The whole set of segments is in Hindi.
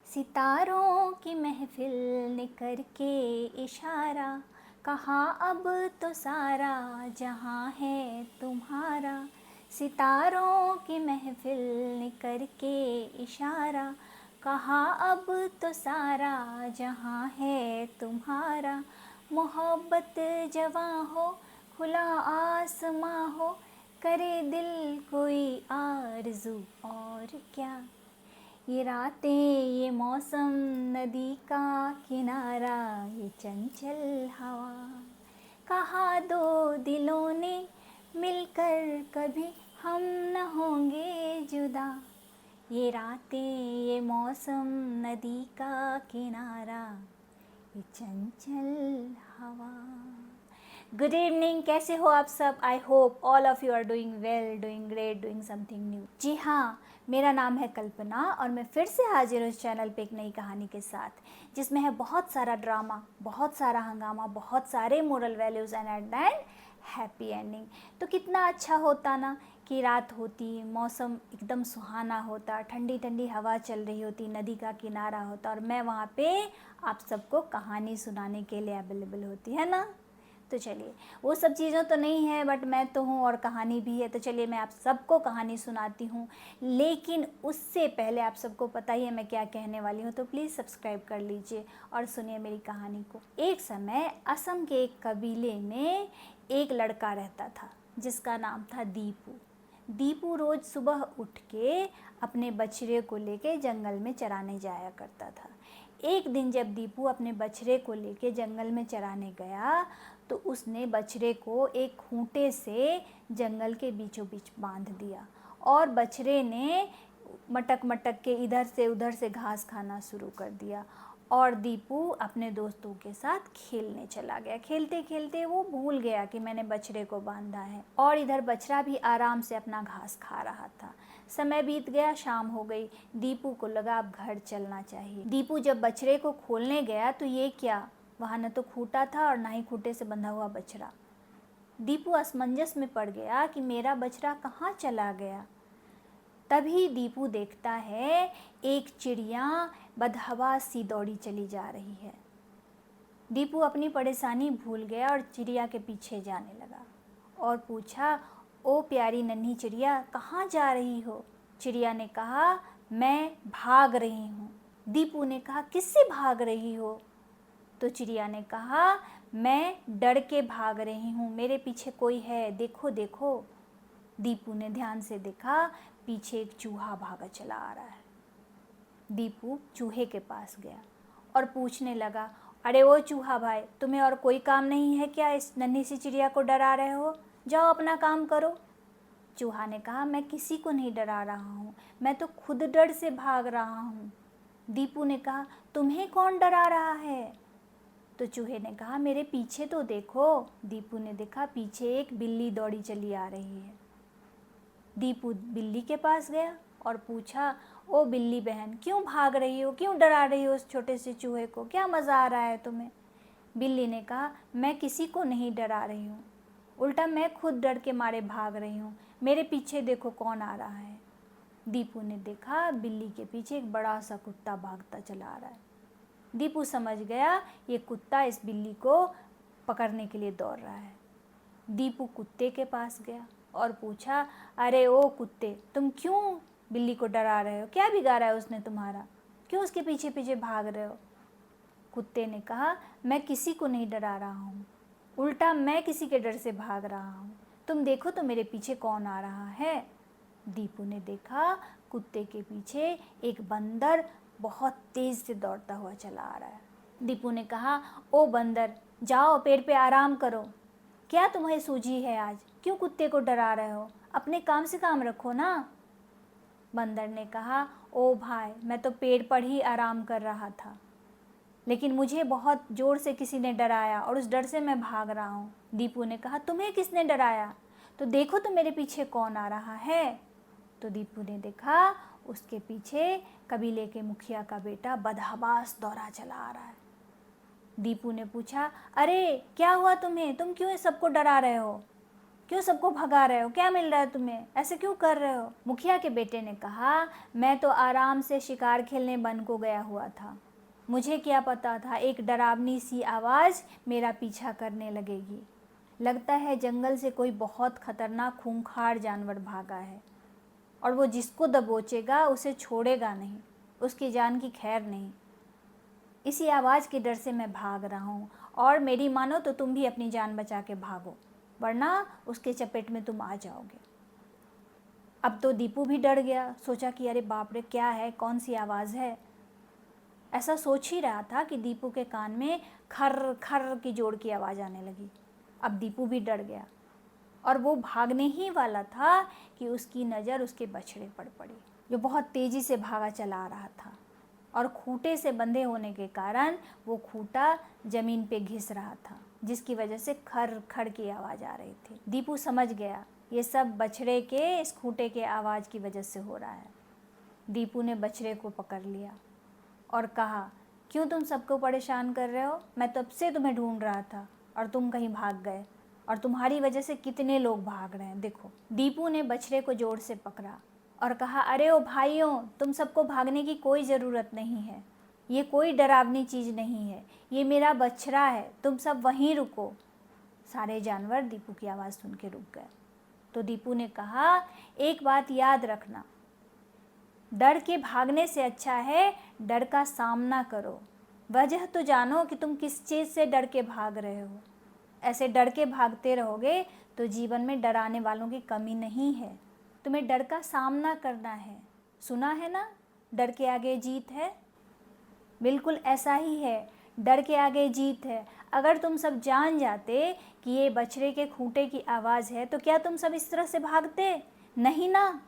सितारों की महफिल ने करके इशारा, कहा अब तो सारा जहां है तुम्हारा। सितारों की महफिल ने करके इशारा, कहा अब तो सारा जहां है तुम्हारा। मोहब्बत जवां हो, खुला आसमां हो, करे दिल कोई आरज़ू और क्या। ये रातें, ये मौसम, नदी का किनारा, ये चंचल हवा, कहा दो दिलों ने मिलकर कभी हम न होंगे जुदा। ये रातें, ये मौसम, नदी का किनारा, ये चंचल हवा। गुड इवनिंग, कैसे हो आप सब। I hope all of you are doing well, doing great, doing something new. जी हाँ, मेरा नाम है कल्पना और मैं फिर से हाजिर हूँ इस चैनल पे एक नई कहानी के साथ, जिसमें है बहुत सारा ड्रामा, बहुत सारा हंगामा, बहुत सारे moral values and at the end happy ending. तो कितना अच्छा होता ना कि रात होती, मौसम एकदम सुहाना होता, ठंडी ठंडी हवा चल रही होती, नदी का किनारा होता और मैं वहाँ पे आप सबको कहानी सुनाने के लिए अवेलेबल होती, है ना। तो चलिए, वो सब चीज़ों तो नहीं है, बट मैं तो हूँ और कहानी भी है, तो चलिए मैं आप सबको कहानी सुनाती हूँ। लेकिन उससे पहले आप सबको पता ही है मैं क्या कहने वाली हूँ, तो प्लीज़ सब्सक्राइब कर लीजिए और सुनिए मेरी कहानी को। एक समय असम के एक कबीले में एक लड़का रहता था जिसका नाम था दीपू। दीपू रोज़ सुबह उठ के अपने बछड़े को लेके जंगल में चराने जाया करता था। एक दिन जब दीपू अपने बछड़े को लेके जंगल में चराने गया तो उसने बछड़े को एक खूंटे से जंगल के बीचों बीच बांध दिया और बछड़े ने मटक मटक के इधर से उधर से घास खाना शुरू कर दिया और दीपू अपने दोस्तों के साथ खेलने चला गया। खेलते खेलते वो भूल गया कि मैंने बछड़े को बांधा है और इधर बछड़ा भी आराम से अपना घास खा रहा था। समय बीत गया, शाम हो गई। दीपू को लगा अब घर चलना चाहिए। दीपू जब बछड़े को खोलने गया तो ये क्या, वहाँ न तो खूंटा था और ना ही खूंटे से बंधा हुआ बछड़ा। दीपू असमंजस में पड़ गया कि मेरा बछड़ा कहाँ चला गया। तभी दीपू देखता है एक चिड़िया बदहवास सी दौड़ी चली जा रही है। दीपू अपनी परेशानी भूल गया और चिड़िया के पीछे जाने लगा और पूछा, ओ प्यारी नन्ही चिड़िया, कहाँ जा रही हो। चिड़िया ने कहा, मैं भाग रही हूँ। दीपू ने कहा, किससे भाग रही हो। तो चिड़िया ने कहा, मैं डर के भाग रही हूँ, मेरे पीछे कोई है, देखो देखो। दीपू ने ध्यान से देखा, पीछे एक चूहा भागा चला आ रहा है। दीपू चूहे के पास गया और पूछने लगा, अरे ओ चूहा भाई, तुम्हें और कोई काम नहीं है क्या, इस नन्ही सी चिड़िया को डरा रहे हो, जाओ अपना काम करो। चूहा ने कहा, मैं किसी को नहीं डरा रहा हूँ, मैं तो खुद डर से भाग रहा हूँ। दीपू ने कहा, तुम्हें कौन डरा रहा है। तो चूहे ने कहा, मेरे पीछे तो देखो। दीपू ने देखा, पीछे एक बिल्ली दौड़ी चली आ रही है। दीपू बिल्ली के पास गया और पूछा, ओ बिल्ली बहन, क्यों भाग रही हो, क्यों डरा रही हो उस छोटे से चूहे को, क्या मज़ा आ रहा है तुम्हें। बिल्ली ने कहा, मैं किसी को नहीं डरा रही हूँ, उल्टा मैं खुद डर के मारे भाग रही हूँ, मेरे पीछे देखो कौन आ रहा है। दीपू ने देखा, बिल्ली के पीछे एक बड़ा सा कुत्ता भागता चला आ रहा है। दीपू समझ गया ये कुत्ता इस बिल्ली को पकड़ने के लिए दौड़ रहा है। दीपू कुत्ते के पास गया और पूछा, अरे ओ कुत्ते, तुम क्यों बिल्ली को डरा रहे हो, क्या बिगाड़ा है उसने तुम्हारा, क्यों उसके पीछे पीछे भाग रहे हो। कुत्ते ने कहा, मैं किसी को नहीं डरा रहा हूँ, उल्टा मैं किसी के डर से भाग रहा हूँ, तुम देखो तो मेरे पीछे कौन आ रहा है। दीपू ने देखा, कुत्ते के पीछे एक बंदर बहुत तेज़ से दौड़ता हुआ चला आ रहा है। दीपू ने कहा, ओ बंदर, जाओ पेड़ पे आराम करो, क्या तुम्हें सूझी है आज, क्यों कुत्ते को डरा रहे हो, अपने काम से काम रखो ना। बंदर ने कहा, ओ भाई, मैं तो पेड़ पर ही आराम कर रहा था, लेकिन मुझे बहुत ज़ोर से किसी ने डराया और उस डर से मैं भाग रहा हूँ। दीपू ने कहा, तुम्हें किसने डराया, तो देखो तो मेरे पीछे कौन आ रहा है। तो दीपू ने देखा, उसके पीछे कबीले के मुखिया का बेटा बदहवास दौड़ा चला आ रहा है। दीपू ने पूछा, अरे क्या हुआ तुम्हें, तुम क्यों सबको डरा रहे हो। क्यों सबको भगा रहे हो, क्या मिल रहा है तुम्हें, ऐसे क्यों कर रहे हो। मुखिया के बेटे ने कहा, मैं तो आराम से शिकार खेलने वन को गया हुआ था, मुझे क्या पता था एक डरावनी सी आवाज़ मेरा पीछा करने लगेगी। लगता है जंगल से कोई बहुत खतरनाक खूंखार जानवर भागा है और वो जिसको दबोचेगा उसे छोड़ेगा नहीं, उसकी जान की खैर नहीं। इसी आवाज़ के डर से मैं भाग रहा हूँ और मेरी मानो तो तुम भी अपनी जान बचा के भागो, वरना उसके चपेट में तुम आ जाओगे। अब तो दीपू भी डर गया, सोचा कि अरे बाप रे क्या है, कौन सी आवाज़ है। ऐसा सोच ही रहा था कि दीपू के कान में खर खर की जोड़ की आवाज़ आने लगी। अब दीपू भी डर गया और वो भागने ही वाला था कि उसकी नज़र उसके बछड़े पर पड़ी, जो बहुत तेज़ी से भागा चला आ रहा था और खूंटे से बंधे होने के कारण वो खूंटा ज़मीन पे घिस रहा था, जिसकी वजह से खर खर की आवाज़ आ रही थी। दीपू समझ गया ये सब बछड़े के इस खूंटे के आवाज़ की वजह से हो रहा है। दीपू ने बछड़े को पकड़ लिया और कहा, क्यों तुम सबको परेशान कर रहे हो, मैं तब से तुम्हें ढूंढ रहा था और तुम कहीं भाग गए और तुम्हारी वजह से कितने लोग भाग रहे हैं, देखो। दीपू ने बछड़े को जोर से पकड़ा और कहा, अरे ओ भाइयों, तुम सबको भागने की कोई ज़रूरत नहीं है, ये कोई डरावनी चीज़ नहीं है, ये मेरा बछड़ा है, तुम सब वहीं रुको। सारे जानवर दीपू की आवाज़ सुन के रुक गए। तो दीपू ने कहा, एक बात याद रखना, डर के भागने से अच्छा है डर का सामना करो। वजह तो जानो कि तुम किस चीज़ से डर के भाग रहे हो। ऐसे डर के भागते रहोगे तो जीवन में डराने वालों की कमी नहीं है, तुम्हें डर का सामना करना है। सुना है ना, डर के आगे जीत है। बिल्कुल ऐसा ही है, डर के आगे जीत है। अगर तुम सब जान जाते कि ये बछड़े के खूंटे की आवाज़ है तो क्या तुम सब इस तरह से भागते? नहीं ना,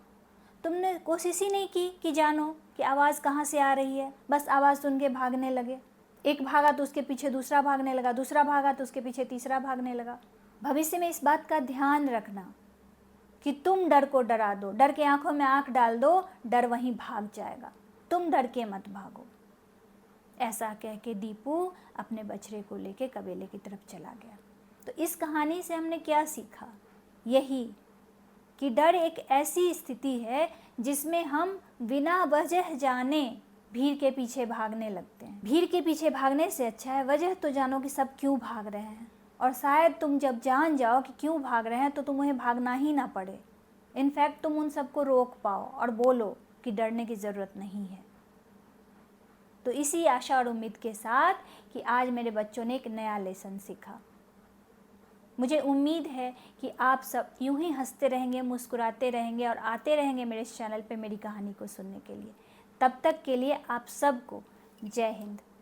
तुमने कोशिश ही नहीं की कि जानो कि आवाज़ कहाँ से आ रही है, बस आवाज़ सुन के भागने लगे। एक भागा तो उसके पीछे दूसरा भागने लगा, दूसरा भागा तो उसके पीछे तीसरा भागने लगा। भविष्य में इस बात का ध्यान रखना कि तुम डर को डरा दो, डर के आंखों में आंख डाल दो, डर वहीं भाग जाएगा, तुम डर के मत भागो। ऐसा कह के दीपू अपने बछड़े को लेके कबीले की तरफ चला गया। तो इस कहानी से हमने क्या सीखा? यही कि डर एक ऐसी स्थिति है जिसमें हम बिना वजह जाने भीड़ के पीछे भागने लगते हैं। भीड़ के पीछे भागने से अच्छा है वजह तो जानो कि सब क्यों भाग रहे हैं, और शायद तुम जब जान जाओ कि क्यों भाग रहे हैं तो तुम्हें भागना ही ना पड़े। इनफैक्ट तुम उन सबको रोक पाओ और बोलो कि डरने की ज़रूरत नहीं है। तो इसी आशा और उम्मीद के साथ कि आज मेरे बच्चों ने एक नया लेसन सीखा। मुझे उम्मीद है कि आप सब यूं ही हंसते रहेंगे, मुस्कुराते रहेंगे और आते रहेंगे मेरे इस चैनल पे मेरी कहानी को सुनने के लिए। तब तक के लिए आप सबको जय हिंद।